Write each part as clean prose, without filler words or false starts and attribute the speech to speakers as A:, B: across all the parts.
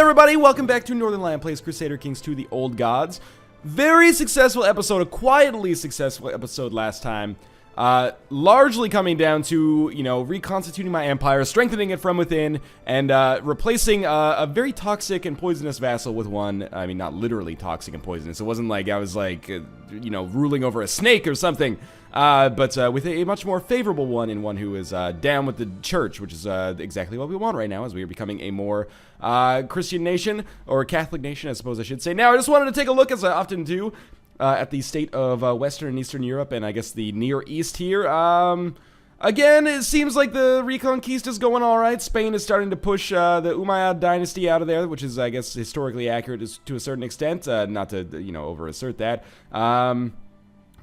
A: everybody, welcome back to Northernlion Plays Crusader Kings 2 The Old Gods. Very successful episode, a quietly successful episode last time. Largely coming down to, you know, reconstituting my empire, strengthening it from within, and replacing a very toxic and poisonous vassal with one. I mean, not literally toxic and poisonous. It wasn't like I was like, you know, ruling over a snake or something. But with a much more favorable one, and one who is down with the church, which is exactly what we want right now, as we are becoming a more Christian nation, or Catholic nation, I suppose I should say. Now, I just wanted to take a look, as I often do, at the state of Western and Eastern Europe, and I guess the Near East here. Again, it seems like the Reconquista is going alright. Spain is starting to push the Umayyad dynasty out of there, which is, I guess, historically accurate to a certain extent. Not to, you know, over-assert that.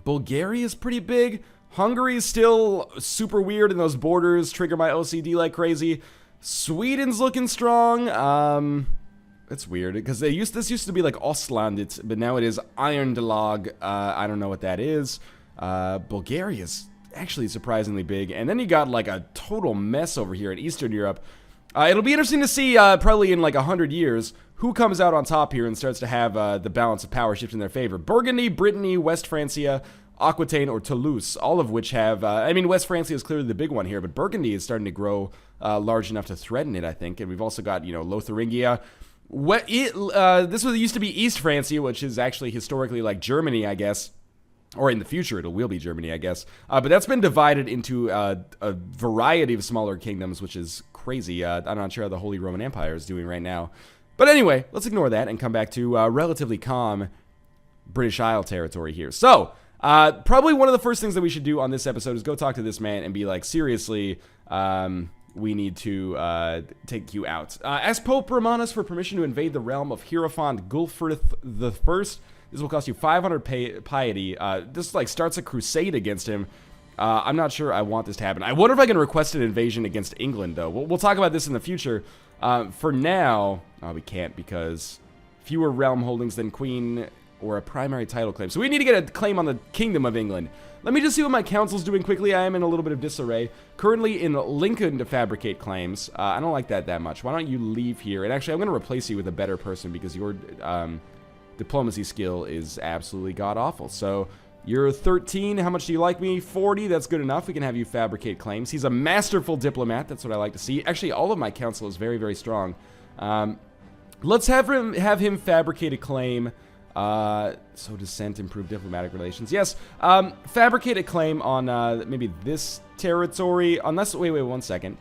A: Bulgaria is pretty big. Hungary is still super weird, and those borders trigger my OCD like crazy. Sweden's looking strong. It's weird, because this used to be like Ostlandet, but now it is Irondelag. I don't know what that is. Bulgaria's actually surprisingly big. And then you got like a total mess over here in Eastern Europe. It'll be interesting to see, probably in like 100 years, who comes out on top here and starts to have the balance of power shift in their favor. Burgundy, Brittany, West Francia, Aquitaine, or Toulouse, all of which have, I mean, West Francia is clearly the big one here, but Burgundy is starting to grow large enough to threaten it, I think. And we've also got, you know, Lotharingia. This used to be East Francia, which is actually historically like Germany, I guess. Or in the future, it will be Germany, I guess. But that's been divided into a variety of smaller kingdoms, which is crazy. I'm not sure how the Holy Roman Empire is doing right now. But anyway, let's ignore that and come back to relatively calm British Isle territory here. So, probably one of the first things that we should do on this episode is go talk to this man and be like, seriously, we need to take you out. Ask Pope Romanus for permission to invade the realm of Hierophant Gulfrith I. This will cost you 500 piety. This like starts a crusade against him. I'm not sure I want this to happen. I wonder if I can request an invasion against England, though. We'll talk about this in the future. For now, we can't, because fewer realm holdings than Queen or a primary title claim. So we need to get a claim on the Kingdom of England. Let me just see what my council's doing quickly. I am in a little bit of disarray. Currently in Lincoln to fabricate claims. I don't like that much. Why don't you leave here? And actually, I'm going to replace you with a better person, because your diplomacy skill is absolutely god-awful. So you're 13. How much do you like me? 40. That's good enough. We can have you fabricate claims. He's a masterful diplomat. That's what I like to see. Actually, all of my council is very, very strong. Let's have him fabricate a claim. So dissent, improve diplomatic relations. Yes. Fabricate a claim on maybe this territory. Unless, wait, one second.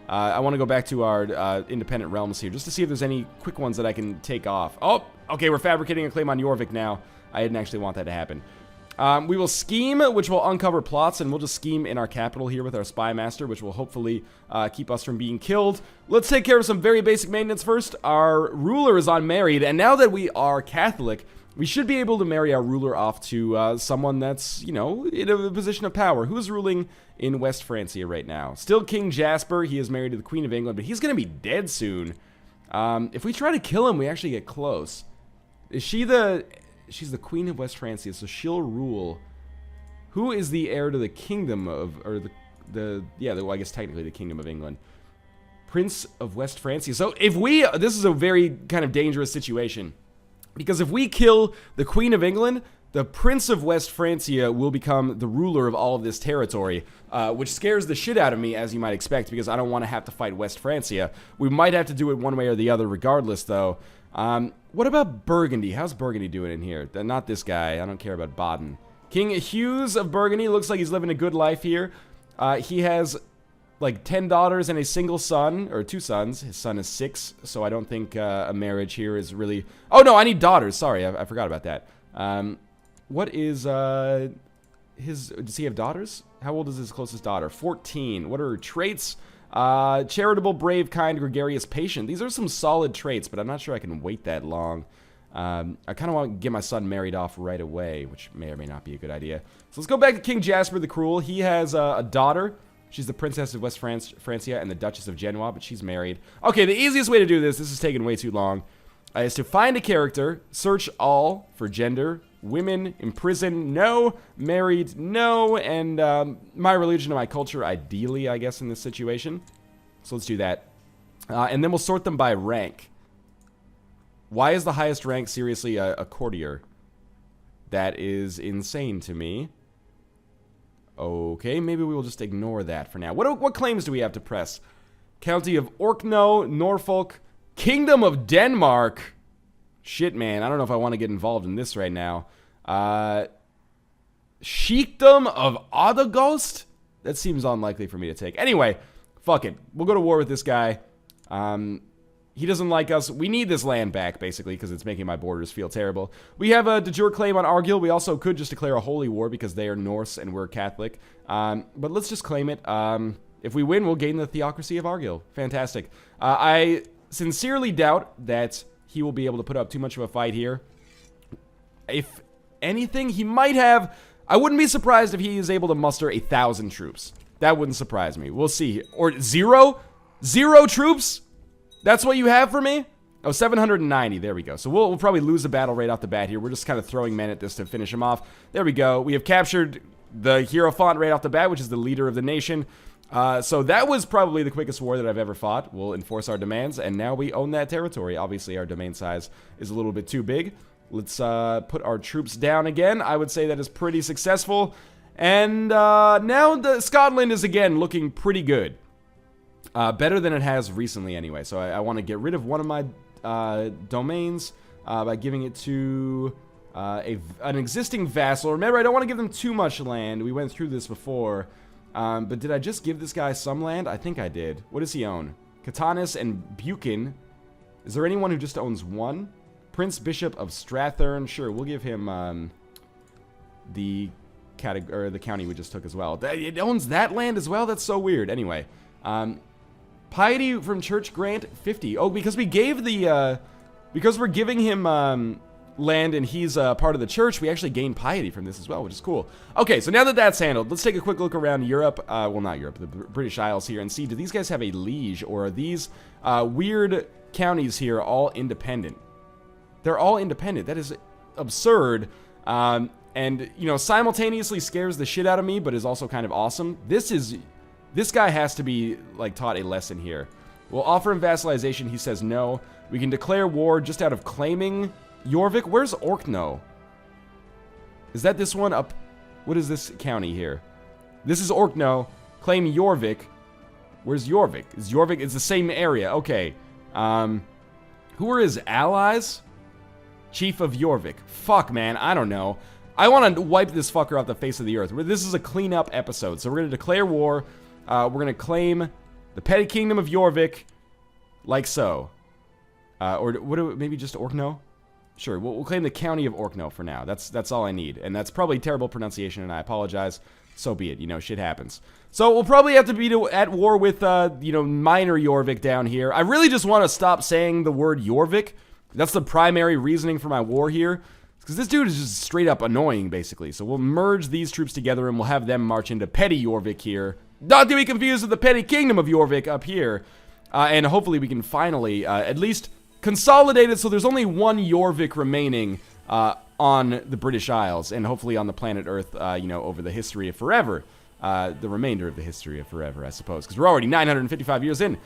A: I want to go back to our independent realms here, just to see if there's any quick ones that I can take off. Oh, okay, we're fabricating a claim on Jorvik now. I didn't actually want that to happen. We will scheme, which will uncover plots, and we'll just scheme in our capital here with our spy master, which will hopefully keep us from being killed. Let's take care of some very basic maintenance first. Our ruler is unmarried, and now that we are Catholic, we should be able to marry our ruler off to someone that's, you know, in a position of power. Who's ruling in West Francia right now? Still King Jasper. He is married to the Queen of England, but he's going to be dead soon. If we try to kill him, we actually get close. Is she the... She's the Queen of West Francia, so she'll rule. Who is the heir to the Kingdom of... Or well, I guess technically the Kingdom of England. Prince of West Francia. So if we... This is a very kind of dangerous situation. Because if we kill the Queen of England, the Prince of West Francia will become the ruler of all of this territory, which scares the shit out of me, as you might expect, because I don't want to have to fight West Francia. We might have to do it one way or the other regardless, though. What about Burgundy? How's Burgundy doing in here? Not this guy. I don't care about Baden. King Hughes of Burgundy looks like he's living a good life here. He has like 10 daughters and a single son, or 2 sons. His son is 6, so I don't think a marriage here is really... Oh, no, I need daughters. Sorry, I forgot about that. What is his... Does he have daughters? How old is his closest daughter? 14. What are her traits? Charitable, brave, kind, gregarious, patient. These are some solid traits, but I'm not sure I can wait that long. I kind of want to get my son married off right away, which may or may not be a good idea. So let's go back to King Jasper the Cruel. He has a daughter. She's the Princess of West Francia and the Duchess of Genoa, but she's married. Okay, the easiest way to do this is taking way too long, is to find a character, search all for gender, women, imprison, no, married, no, and my religion and my culture, ideally, I guess, in this situation. So let's do that. And then we'll sort them by rank. Why is the highest rank seriously a courtier? That is insane to me. Okay, maybe we will just ignore that for now. What claims do we have to press? County of Orkney, Norfolk, Kingdom of Denmark. Shit, man, I don't know if I want to get involved in this right now. Sheikdom of Odegost? That seems unlikely for me to take. Anyway, fuck it. We'll go to war with this guy. He doesn't like us. We need this land back, basically, because it's making my borders feel terrible. We have a de jure claim on Argyll. We also could just declare a holy war because they are Norse and we're Catholic. But let's just claim it. If we win, we'll gain the theocracy of Argyll. Fantastic. I sincerely doubt that he will be able to put up too much of a fight here. If anything, he might have... I wouldn't be surprised if he is able to muster 1,000 troops. That wouldn't surprise me. We'll see. Or 0? 0 troops? That's what you have for me? Oh, 790. There we go. So we'll probably lose the battle right off the bat here. We're just kind of throwing men at this to finish him off. There we go. We have captured the Hierophant right off the bat, which is the leader of the nation. So that was probably the quickest war that I've ever fought. We'll enforce our demands, and now we own that territory. Obviously, our domain size is a little bit too big. Let's put our troops down again. I would say that is pretty successful. And now Scotland is again looking pretty good. Better than it has recently anyway. So I want to get rid of one of my domains by giving it to an existing vassal. Remember, I don't want to give them too much land. We went through this before. But did I just give this guy some land? I think I did. What does he own? Catanis and Buchan. Is there anyone who just owns one? Prince Bishop of Strathern. Sure, we'll give him the county we just took as well. It owns that land as well? That's so weird. Anyway, piety from church grant 50. Oh, because we gave the because we're giving him land and he's part of the church, we actually gain piety from this as well, which is cool. Okay, so now that that's handled, let's take a quick look around Europe. Well, not Europe, the British Isles here, and see, do these guys have a liege, or are these weird counties here all independent? They're all independent. That is absurd. And, you know, simultaneously scares the shit out of me, but is also kind of awesome. This guy has to be, like, taught a lesson here. We'll offer him vassalization. He says no. We can declare war just out of claiming Jorvik. Where's Orkney? Is that this one up? What is this county here? This is Orkney. Claim Jorvik. Where's Jorvik? Is Jorvik? It's the same area. Okay. Who are his allies? Chief of Jorvik. Fuck, man. I don't know. I want to wipe this fucker off the face of the earth. This is a cleanup episode. So we're going to declare war. We're going to claim the petty kingdom of Jorvik. Like so. Or what? Maybe just Orkney? Sure, we'll claim the county of Orkney for now. That's all I need. And that's probably terrible pronunciation, and I apologize. So be it. You know, shit happens. So we'll probably have to be at war with, you know, minor Jorvik down here. I really just want to stop saying the word Jorvik. That's the primary reasoning for my war here. Because this dude is just straight up annoying, basically. So we'll merge these troops together, and we'll have them march into petty Jorvik here. Not to be confused with the petty kingdom of Jorvik up here. And hopefully we can finally, at least... consolidated, so there's only one Jorvik remaining on the British Isles, and hopefully on the planet Earth, you know, over the history of forever. The remainder of the history of forever, I suppose, because we're already 955 years in.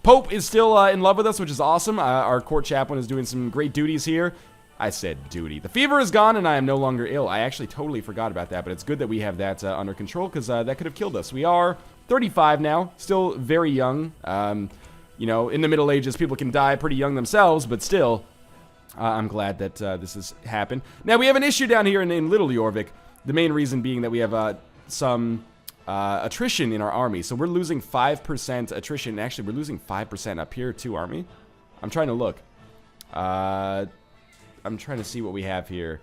A: Pope is still in love with us, which is awesome. Our court chaplain is doing some great duties here. I said duty. The fever is gone, and I am no longer ill. I actually totally forgot about that, but it's good that we have that under control, because that could have killed us. We are 35 now, still very young. You know, in the Middle Ages, people can die pretty young themselves, but still, I'm glad that this has happened. Now, we have an issue down here in Little Jorvik, the main reason being that we have some attrition in our army. So we're losing 5% attrition. Actually, we're losing 5% up here, too, aren't we? I'm trying to look. I'm trying to see what we have here.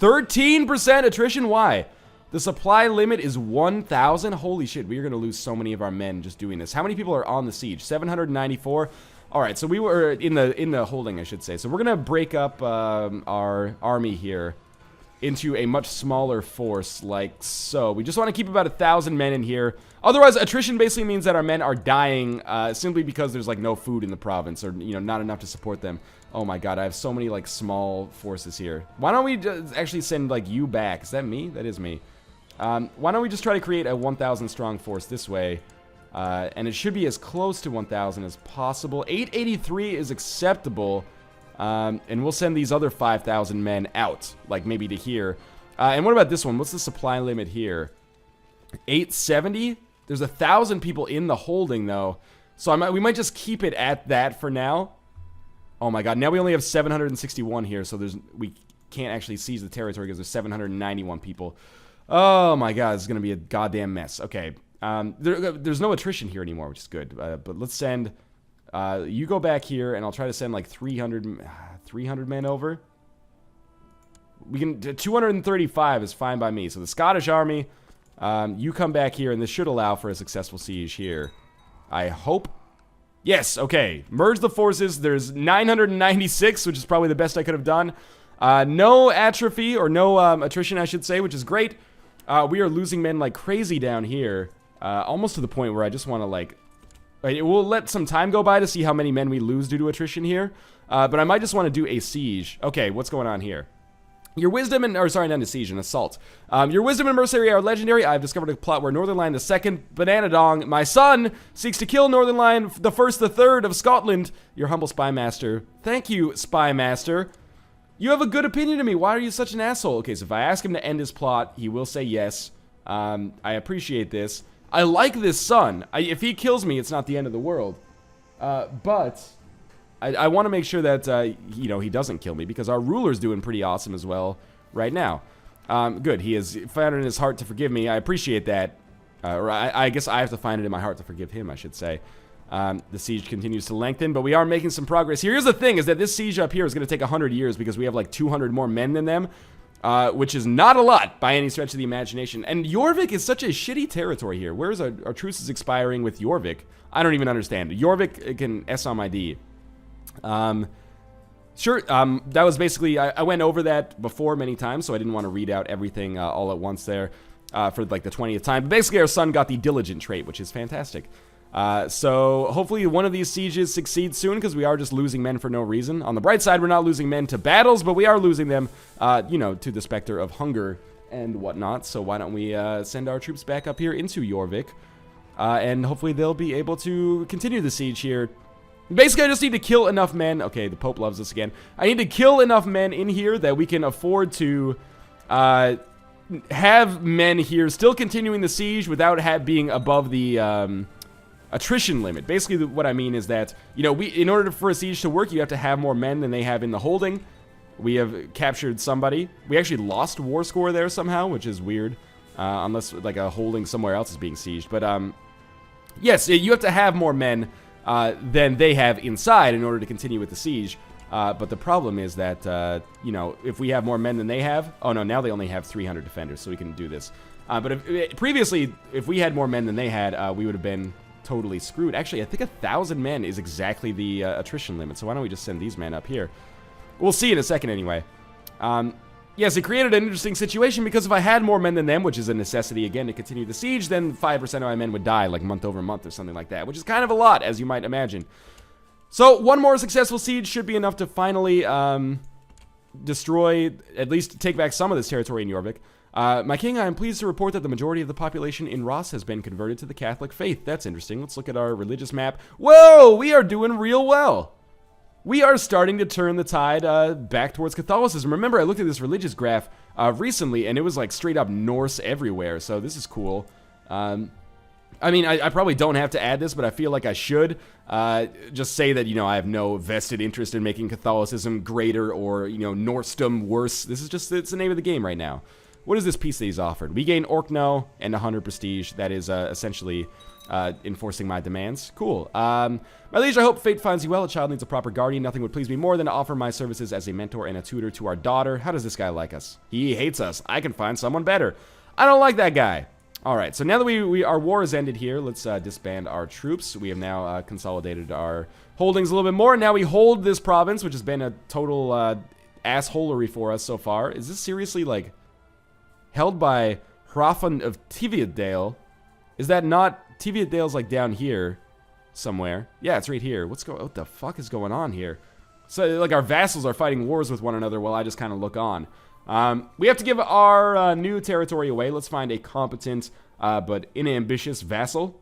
A: 13% attrition? Why? The supply limit is 1,000. Holy shit, we are going to lose so many of our men just doing this. How many people are on the siege? 794. All right, so we were in the holding, I should say. So we're going to break up our army here into a much smaller force, like so. We just want to keep about 1,000 men in here. Otherwise, attrition basically means that our men are dying simply because there's, like, no food in the province, or, you know, not enough to support them. Oh my god, I have so many, like, small forces here. Why don't we just actually send, like, you back? Is that me? That is me. Why don't we just try to create a 1,000 strong force this way? And it should be as close to 1,000 as possible. 883 is acceptable. And we'll send these other 5,000 men out, like maybe to here. And what about this one? What's the supply limit here? 870? There's 1,000 people in the holding, though. So we might just keep it at that for now. Oh my god, now we only have 761 here, so we can't actually seize the territory because there's 791 people. Oh my god, this is going to be a goddamn mess. Okay, there's no attrition here anymore, which is good. But let's send... you go back here, and I'll try to send like 300 men over. We can... 235 is fine by me. So the Scottish army, you come back here, and this should allow for a successful siege here. I hope... Yes, okay. Merge the forces. There's 996, which is probably the best I could have done. No atrophy, or no attrition, I should say, which is great. We are losing men like crazy down here. Almost to the point where I just want to, like... We'll let some time go by to see how many men we lose due to attrition here. But I might just want to do a siege. Okay, what's going on here? Your wisdom and... Or, sorry, not a siege, an assault. Your wisdom and mercenary are legendary. I've discovered a plot where Northernlion II, Banana Dong, my son, seeks to kill Northernlion the First, the Third of Scotland. Your humble spy master. Thank you, spy master. You have a good opinion of me. Why are you such an asshole? Okay, so if I ask him to end his plot, he will say yes. I appreciate this. I like this son. If he kills me, it's not the end of the world. But... I want to make sure that, you know, he doesn't kill me, because our ruler's doing pretty awesome as well right now. Good, he has found it in his heart to forgive me. I appreciate that. Or I guess I have to find it in my heart to forgive him, I should say. The siege continues to lengthen, but we are making some progress. Here's the thing, is that this siege up here is going to take 100 years, because we have like 200 more men than them, which is not a lot by any stretch of the imagination. And Jorvik is such a shitty territory here. Where's our truce is expiring with Jorvik? I don't even understand. Jorvik can S on my D. Sure, that was basically, I went over that before many times, so I didn't want to read out everything all at once there for like the 20th time. But basically, our son got the diligent trait, which is fantastic. So hopefully one of these sieges succeeds soon, because we are just losing men for no reason. On the bright side, we're not losing men to battles, but we are losing them, you know, to the specter of hunger and whatnot. So why don't we send our troops back up here into Jorvik, and hopefully they'll be able to continue the siege here. Basically, I just need to kill enough men. Okay, the Pope loves us again. I need to kill enough men in here that we can afford to have men here still continuing the siege without being above the attrition limit. Basically, what I mean is that, you know, in order for a siege to work, you have to have more men than they have in the holding. We have captured somebody. We actually lost war score there somehow, which is weird. Unless, like, a holding somewhere else is being sieged. But, yes, you have to have more men than they have inside in order to continue with the siege. But the problem is that, you know, if we have more men than they have... Oh, no, now they only have 300 defenders, so we can do this. But previously, if we had more men than they had, we would have been totally screwed. Actually, I think 1,000 men is exactly the attrition limit, so why don't we just send these men up here? We'll see in a second anyway. Yes, it created an interesting situation, because if I had more men than them, which is a necessity, again, to continue the siege, then 5% of my men would die, like, month over month or something like that, which is kind of a lot, as you might imagine. So, one more successful siege should be enough to finally, destroy, at least take back some of this territory in Jorvik. My king, I am pleased to report that the majority of the population in Ross has been converted to the Catholic faith. That's interesting. Let's look at our religious map. Whoa, we are doing real well. We are starting to turn the tide back towards Catholicism. Remember, I looked at this religious graph recently, and it was like straight up Norse everywhere, so this is cool. I mean, I probably don't have to add this, but I feel like I should. Just say that, you know, I have no vested interest in making Catholicism greater or, you know, Norsedom worse. This is just, it's the name of the game right now. What is this piece that he's offered? We gain Orkno and 100 prestige. That is essentially enforcing my demands. Cool. My liege, I hope fate finds you well. A child needs a proper guardian. Nothing would please me more than to offer my services as a mentor and a tutor to our daughter. How does this guy like us? He hates us. I can find someone better. I don't like that guy. All right, so now that our war has ended here, let's disband our troops. We have now consolidated our holdings a little bit more. Now we hold this province, which has been a total assholery for us so far. Is this seriously, like, held by Hrafn of Tiviadale? Is that not... Tiviadale's, like, down here somewhere. Yeah, it's right here. What the fuck is going on here? So, like, our vassals are fighting wars with one another while I just kind of look on. We have to give our new territory away. Let's find a competent but inambitious vassal.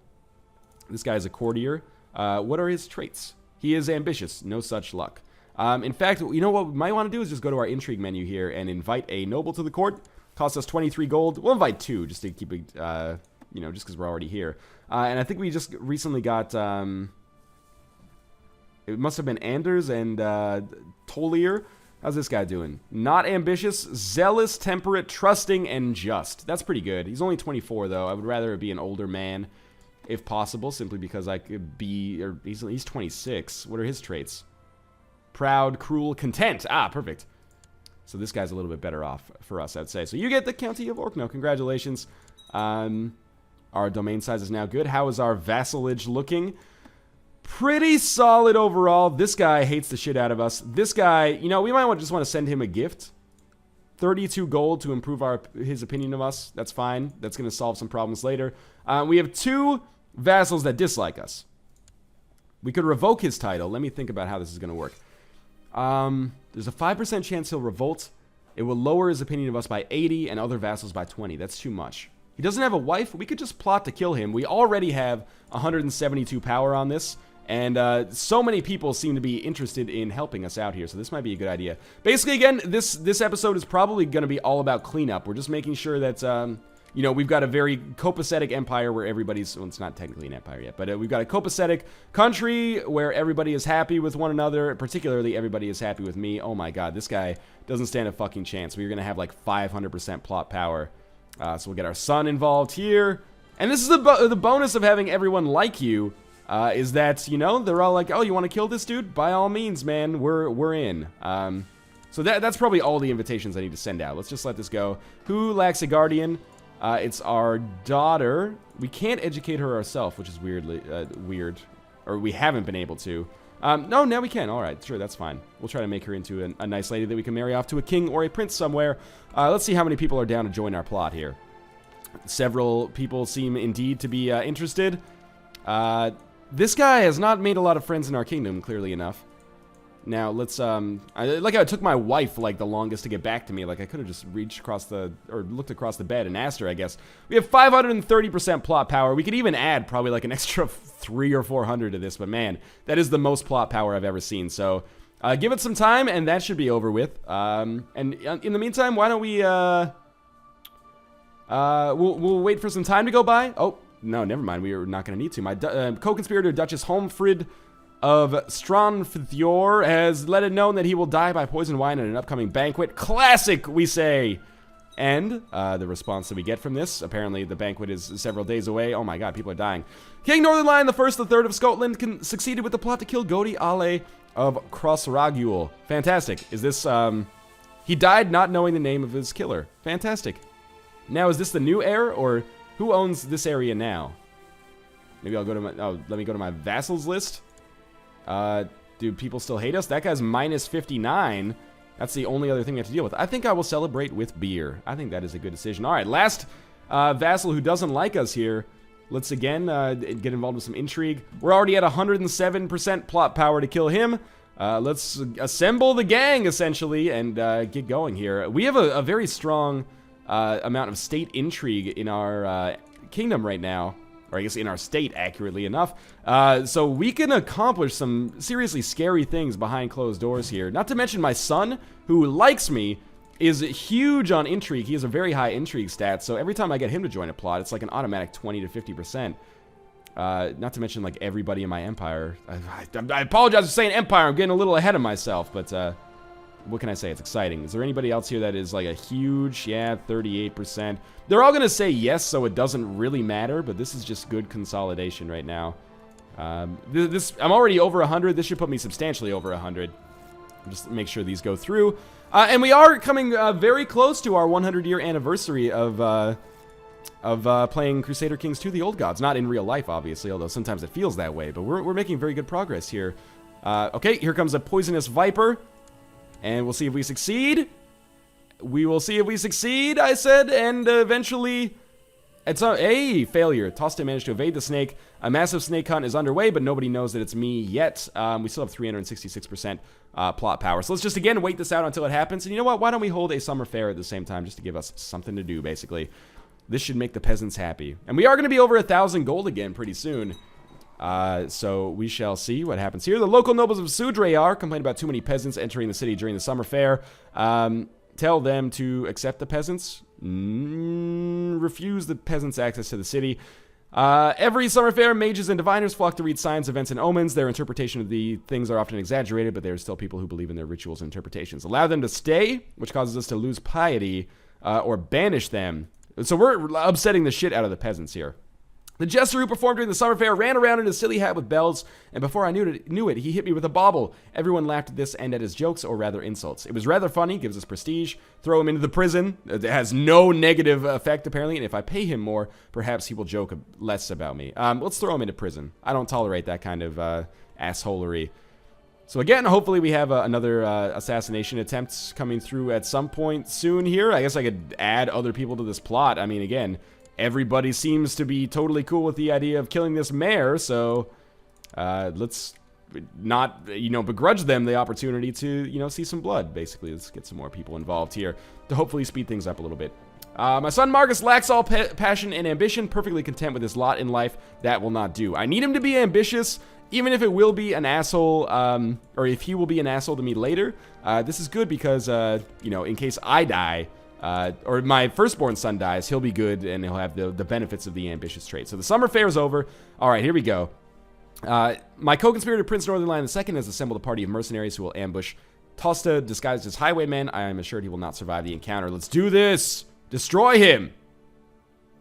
A: This guy is a courtier. What are his traits? He is ambitious. No such luck. In fact, you know what we might want to do is just go to our intrigue menu here and invite a noble to the court. Costs us 23 gold. We'll invite 2 just to keep it, you know, just because we're already here. And I think we just recently got, it must have been Anders and Tolier. How's this guy doing? Not ambitious, zealous, temperate, trusting, and just. That's pretty good. He's only 24, though. I would rather it be an older man, if possible, simply because I could be, or he's 26. What are his traits? Proud, cruel, content. Ah, perfect. So this guy's a little bit better off for us, I'd say. So you get the County of Orkney. Congratulations. Our domain size is now good. How is our vassalage looking? Pretty solid overall. This guy hates the shit out of us. This guy, you know, we might just want to send him a gift. 32 gold to improve his opinion of us. That's fine. That's going to solve some problems later. We have 2 vassals that dislike us. We could revoke his title. Let me think about how this is going to work. There's a 5% chance he'll revolt. It will lower his opinion of us by 80 and other vassals by 20. That's too much. He doesn't have a wife. We could just plot to kill him. We already have 172 power on this. And so many people seem to be interested in helping us out here, so this might be a good idea. Basically, again, this episode is probably going to be all about cleanup. We're just making sure that, you know, we've got a very copacetic empire where everybody's, well, it's not technically an empire yet, but we've got a copacetic country where everybody is happy with one another. Particularly, everybody is happy with me. Oh my god, this guy doesn't stand a fucking chance. We're going to have like 500% plot power. So we'll get our son involved here. And this is the bonus of having everyone like you. Is that, you know, they're all like, oh, you want to kill this dude? By all means, man, we're in. So that's probably all the invitations I need to send out. Let's just let this go. Who lacks a guardian? It's our daughter. We can't educate her ourselves, which is weird. Or we haven't been able to. No, now we can. All right, sure, that's fine. We'll try to make her into a nice lady that we can marry off to a king or a prince somewhere. Let's see how many people are down to join our plot here. Several people seem indeed to be interested. This guy has not made a lot of friends in our kingdom, clearly enough. Now, let's, like how it took my wife, like, the longest to get back to me. Like, I could have just reached across or looked across the bed and asked her, I guess. We have 530% plot power. We could even add probably, like, an extra 300 or 400 to this. But, man, that is the most plot power I've ever seen. So, give it some time, and that should be over with. And in the meantime, why don't we, we'll wait for some time to go by. Oh. No, never mind. We are not going to need to. My co-conspirator, Duchess Holmfrid of Stranfjord, has let it known that he will die by poison wine at an upcoming banquet. Classic, we say. And the response that we get from this, apparently the banquet is several days away. Oh my god, people are dying. King Northernlion, the first, the third of Scotland, succeeded with the plot to kill Godi Ale of Crossragul. Fantastic. Is this, he died not knowing the name of his killer. Fantastic. Now, is this the new heir, or who owns this area now? Maybe I'll go to my, let me go to my vassals list. Do people still hate us? That guy's minus 59. That's the only other thing we have to deal with. I think I will celebrate with beer. I think that is a good decision. All right, last vassal who doesn't like us here. Let's again get involved with some intrigue. We're already at 107% plot power to kill him. Let's assemble the gang, essentially, and get going here. We have a very strong amount of state intrigue in our kingdom right now. Or I guess in our state, accurately enough. So we can accomplish some seriously scary things behind closed doors here. Not to mention my son, who likes me, is huge on intrigue. He has a very high intrigue stat, so every time I get him to join a plot, it's like an automatic 20 to 50%. Not to mention, like, everybody in my empire. I apologize for saying empire. I'm getting a little ahead of myself, but what can I say? It's exciting. Is there anybody else here that is like a huge, 38%? They're all going to say yes, so it doesn't really matter, but this is just good consolidation right now. I'm already over 100. This should put me substantially over 100. Just make sure these go through. And we are coming very close to our 100-year anniversary of playing Crusader Kings 2: The Old Gods. Not in real life, obviously, although sometimes it feels that way, but we're making very good progress here. Okay, here comes a poisonous viper. And we'll see if we succeed. We will see if we succeed, I said, and eventually... It's a failure. Tosta managed to evade the snake. A massive snake hunt is underway, but nobody knows that it's me yet. We still have 366% plot power. So let's just, again, wait this out until it happens. And you know what? Why don't we hold a summer fair at the same time just to give us something to do, basically. This should make the peasants happy. And we are going to be over 1,000 gold again pretty soon. So we shall see what happens here. The local nobles of Sudrayar complain about too many peasants entering the city during the summer fair. Tell them to accept the peasants. Refuse the peasants access to the city. Every summer fair, mages and diviners flock to read signs, events, and omens. Their interpretation of the things are often exaggerated, but there are still people who believe in their rituals and interpretations. Allow them to stay, which causes us to lose piety, or banish them. So we're upsetting the shit out of the peasants here. The jester who performed during the summer fair ran around in a silly hat with bells, and before I knew it, he hit me with a bauble. Everyone laughed at this and at his jokes, or rather insults. It was rather funny, gives us prestige. Throw him into the prison. It has no negative effect, apparently, and if I pay him more, perhaps he will joke less about me. Let's throw him into prison. I don't tolerate that kind of assholery. So again, hopefully we have another assassination attempt coming through at some point soon here. I guess I could add other people to this plot. I mean, again, everybody seems to be totally cool with the idea of killing this mayor, so let's not, begrudge them the opportunity to, see some blood, basically. Let's get some more people involved here to hopefully speed things up a little bit. My son Marcus lacks all passion and ambition, perfectly content with his lot in life. That will not do. I need him to be ambitious, even if it will be an asshole, or if he will be an asshole to me later. This is good because, in case I die, or my firstborn son dies, he'll be good and he'll have the benefits of the ambitious trait. So the summer fair is over. All right, here we go. My co-conspirator Prince Northernlion II has assembled a party of mercenaries who will ambush Tosta disguised as highwaymen. I am assured he will not survive the encounter. Let's do this! Destroy him!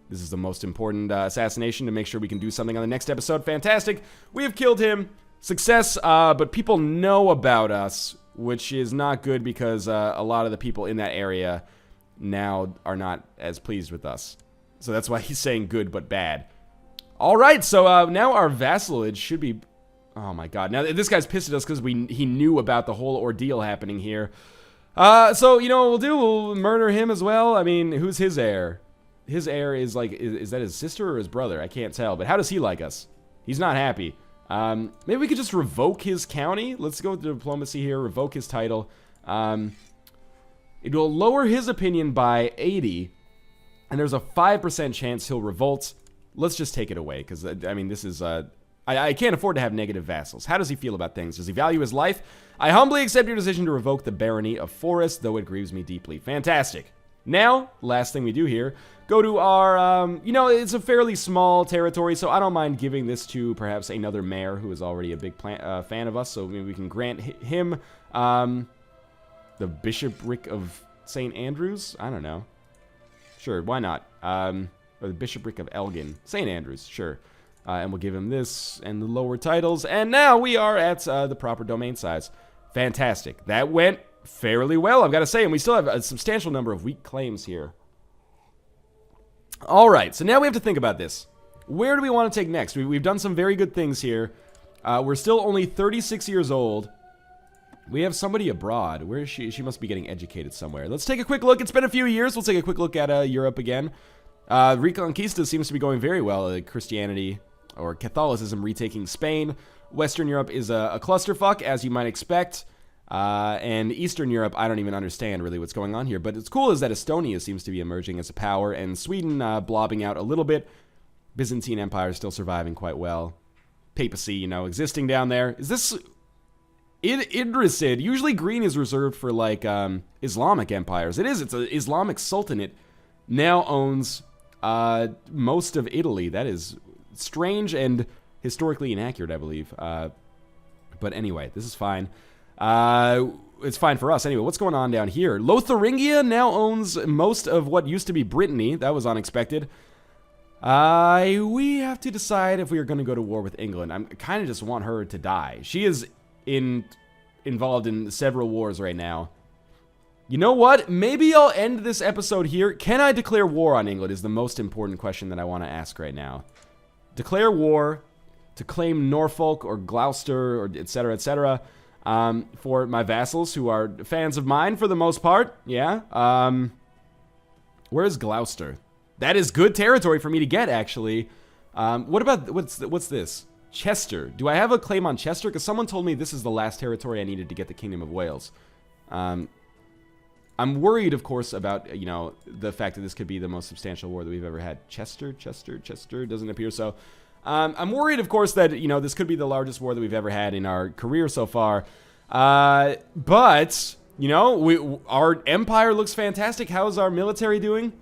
A: This is the most important assassination to make sure we can do something on the next episode. Fantastic! We have killed him. Success, but people know about us, which is not good because a lot of the people in that area now are not as pleased with us. So that's why he's saying good but bad. Alright, so now our vassalage should be... Oh my god. Now this guy's pissed at us because he knew about the whole ordeal happening here. So, you know what we'll do? We'll murder him as well. I mean, who's his heir? His heir is like... Is that his sister or his brother? I can't tell. But how does he like us? He's not happy. Maybe we could just revoke his county. Let's go with diplomacy here. Revoke his title. It will lower his opinion by 80, and there's a 5% chance he'll revolt. Let's just take it away, because, I mean, this is, I can't afford to have negative vassals. How does he feel about things? Does he value his life? I humbly accept your decision to revoke the barony of Forest, though it grieves me deeply. Fantastic. Now, last thing we do here, go to our, it's a fairly small territory, so I don't mind giving this to perhaps another mayor who is already a big fan of us, so maybe we can grant him, the bishopric of St. Andrews? I don't know. Sure, why not? Or the bishopric of Elgin. St. Andrews, sure. And we'll give him this and the lower titles. And now we are at the proper domain size. Fantastic. That went fairly well, I've got to say. And we still have a substantial number of weak claims here. All right, so now we have to think about this. Where do we want to take next? We've done some very good things here. We're still only 36 years old. We have somebody abroad. Where is she? She must be getting educated somewhere. Let's take a quick look. It's been a few years. Let's take a quick look at Europe again. Reconquista seems to be going very well. Christianity or Catholicism retaking Spain. Western Europe is a clusterfuck, as you might expect. And Eastern Europe, I don't even understand really what's going on here. But what's cool is that Estonia seems to be emerging as a power, and Sweden blobbing out a little bit. Byzantine Empire still surviving quite well. Papacy, existing down there. Is this... Idrisid, usually green is reserved for, like, Islamic empires. It is. It's an Islamic sultanate. Now owns most of Italy. That is strange and historically inaccurate, I believe. But anyway, this is fine. It's fine for us. Anyway, what's going on down here? Lotharingia now owns most of what used to be Brittany. That was unexpected. We have to decide if we are going to go to war with England. I kind of just want her to die. She is involved in several wars right now. You know what? Maybe I'll end this episode here. Can I declare war on England is the most important question that I want to ask right now. Declare war to claim Norfolk or Gloucester or etc. For my vassals who are fans of mine for the most part. Yeah. Where is Gloucester? That is good territory for me to get, actually. What about what's this? Chester. Do I have a claim on Chester? Because someone told me this is the last territory I needed to get the Kingdom of Wales. I'm worried, of course, about, the fact that this could be the most substantial war that we've ever had. Chester doesn't appear so. I'm worried, of course, that, you know, this could be the largest war that we've ever had in our career so far. But, you know, our empire looks fantastic. How's our military doing?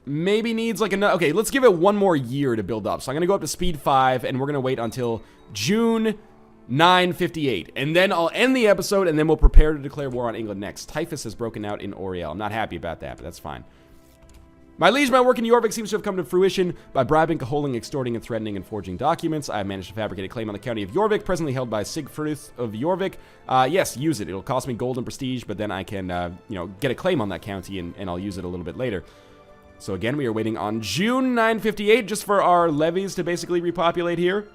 A: Maybe needs like another... Okay, let's give it one more year to build up. So I'm going to go up to speed 5, and we're going to wait until June 958. And then I'll end the episode, and then we'll prepare to declare war on England next. Typhus has broken out in Oriel. I'm not happy about that, but that's fine. My liege, my work in Jorvik seems to have come to fruition. By bribing, cajoling, extorting, and threatening, and forging documents, I have managed to fabricate a claim on the county of Jorvik, presently held by Sigfrith of Jorvik. Yes, use it. It'll cost me gold and prestige, but then I can, you know, get a claim on that county, and I'll use it a little bit later. So again, we are waiting on June 958 just for our levies to basically repopulate here.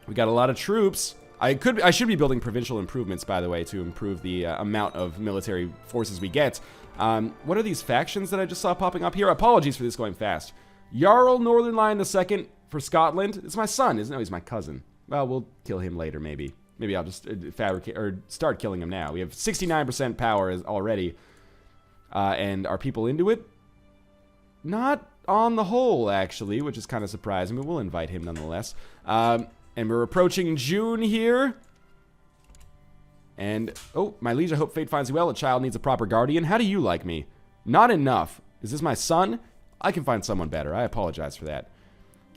A: We got a lot of troops. I should be building provincial improvements, by the way, to improve the amount of military forces we get. What are these factions that I just saw popping up here? Apologies for this going fast. Jarl Northernlion II for Scotland. It's my son, isn't it? No, he's my cousin. Well, we'll kill him later, maybe. Maybe I'll just fabricate or start killing him now. We have 69% power already. And are people into it? Not on the whole, actually, which is kind of surprising, but we'll invite him nonetheless. And we're approaching June here. And, oh, my liege, I hope fate finds you well. A child needs a proper guardian. How do you like me? Not enough. Is this my son? I can find someone better. I apologize for that.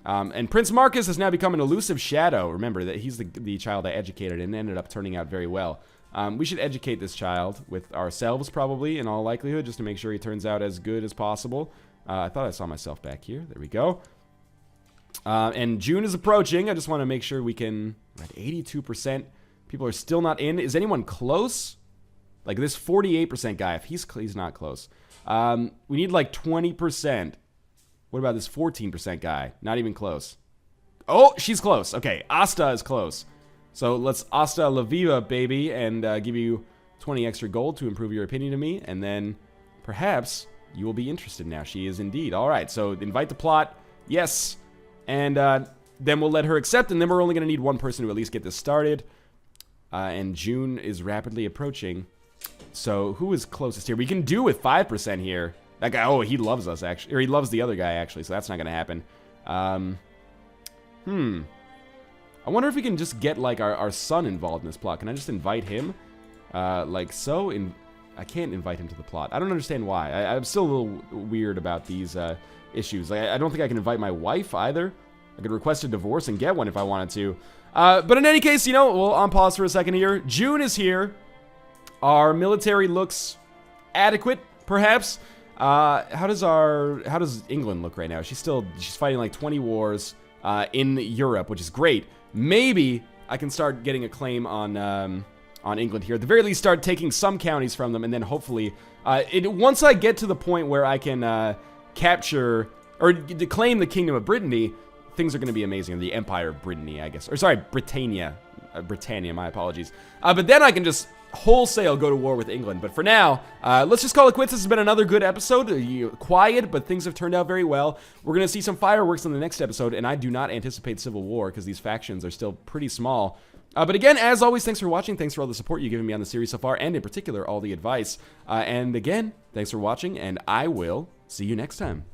A: And Prince Marcus has now become an elusive shadow. Remember that he's the child I educated and ended up turning out very well. We should educate this child with ourselves, probably, in all likelihood, just to make sure he turns out as good as possible. I thought I saw myself back here. There we go. And June is approaching. I just want to make sure we can... We're at 82%. People are still not in. Is anyone close? Like this 48% guy, if he's not close. We need like 20%. What about this 14% guy? Not even close. Oh, she's close. Okay, Asta is close. So let's Asta La Viva, baby, and give you 20 extra gold to improve your opinion of me. And then perhaps you will be interested now. She is indeed. All right, so invite the plot. Yes. And then we'll let her accept, and then we're only going to need one person to at least get this started. And June is rapidly approaching. So who is closest here? We can do with 5% here. That guy, oh, he loves us, actually. Or he loves the other guy, actually, so that's not going to happen. I wonder if we can just get, like, our son involved in this plot. Can I just invite him? Like so? I can't invite him to the plot. I don't understand why. I'm still a little weird about these issues. I don't think I can invite my wife, either. I could request a divorce and get one if I wanted to. But in any case, you know, we'll on pause for a second here. June is here. Our military looks adequate, perhaps. How does England look right now? She's fighting like 20 wars in Europe, which is great. Maybe I can start getting a claim on England here. At the very least, start taking some counties from them, and then hopefully, once I get to the point where I can capture or claim the Kingdom of Brittany, things are going to be amazing. The Empire of Brittany, I guess. Or sorry, Britannia. Britannia, my apologies. But then I can just wholesale go to war with England. But for now, let's just call it quits. This has been another good episode. Quiet, but things have turned out very well. We're going to see some fireworks in the next episode, and I do not anticipate civil war because these factions are still pretty small. But again, as always, thanks for watching. Thanks for all the support you've given me on the series so far, and in particular, all the advice. And again, thanks for watching, and I will see you next time.